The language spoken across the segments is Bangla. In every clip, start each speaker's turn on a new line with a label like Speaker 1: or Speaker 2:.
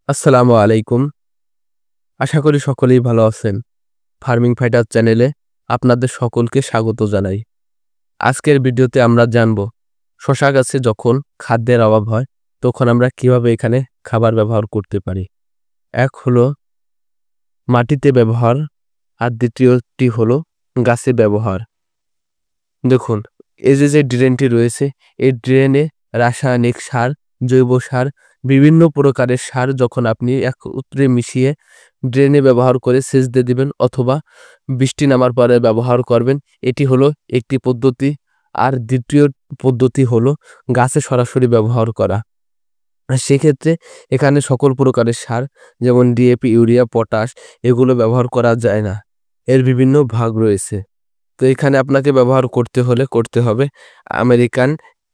Speaker 1: আসসালামু আলাইকুম। আশা করি সকলেই ভালো আছেন। ফার্মিং ফাইটার চ্যানেলে আপনাদের সকলকে স্বাগত জানাই। আজকের ভিডিওতে আমরা জানব শশা গাছে যখন খাদ্যের অভাব হয় তখন আমরা কিভাবে এখানে খাবার ব্যবহার করতে পারি। এক হলো মাটিতে ব্যবহার আর দ্বিতীয়টি হলো গাছে ব্যবহার। দেখুন এই যে ড্রেনটি রয়েছে এই ড্রেনে রাসায়নিক সার, জৈব সার, বিভিন্ন প্রকারের সার যখন আপনি একত্রে মিশিয়ে ড্রেনে ব্যবহার করে সেচ দিয়ে দিবেন অথবা বৃষ্টি নামার পরে ব্যবহার করবেন। এটি হলো একটি পদ্ধতি। আর দ্বিতীয় পদ্ধতি হলো গাছে সরাসরি ব্যবহার করা। সেক্ষেত্রে এখানে সকল প্রকারের সার যেমন ডিএপি, ইউরিয়া, পটাশ এগুলো ব্যবহার করা যায় না। এর বিভিন্ন ভাগ রয়েছে। তো এখানে আপনাকে ব্যবহার করতে হবে আমেরিকান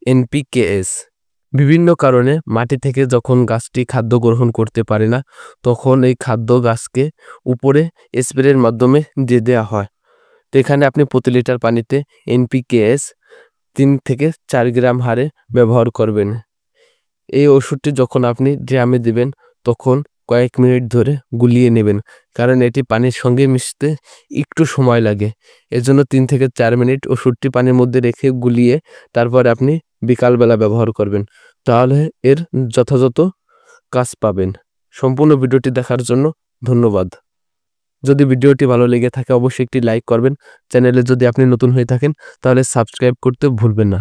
Speaker 1: এনপিকেএস। বিভিন্ন কারণে মাটি থেকে যখন গাছটি খাদ্য গ্রহণ করতে পারে না তখন এই খাদ্য গাছকে উপরে স্প্রের মাধ্যমে দিয়ে দেওয়া হয়। তো এখানে আপনি প্রতি লিটার পানিতে এনপিকেএস 3 থেকে 4 গ্রাম হারে ব্যবহার করবেন। এই ওষুধটি যখন আপনি ড্রামে দিবেন তখন কয়েক মিনিট ধরে গুলিয়ে নেবেন, কারণ এটি পানির সঙ্গে মিশতে একটু সময় লাগে। এজন্য 3 থেকে 4 মিনিট ওষুধটি পানির মধ্যে রেখে গুলিয়ে তারপর আপনি বিকালবেলা ব্যবহার করবেন। তাহলে এর যথাযথ কাজ পাবেন। সম্পূর্ণ ভিডিওটি দেখার জন্য ধন্যবাদ। যদি ভিডিওটি ভালো লেগে থাকে অবশ্যই একটি লাইক করবেন। চ্যানেলে যদি আপনি নতুন হয়ে থাকেন তাহলে সাবস্ক্রাইব করতে ভুলবেন না।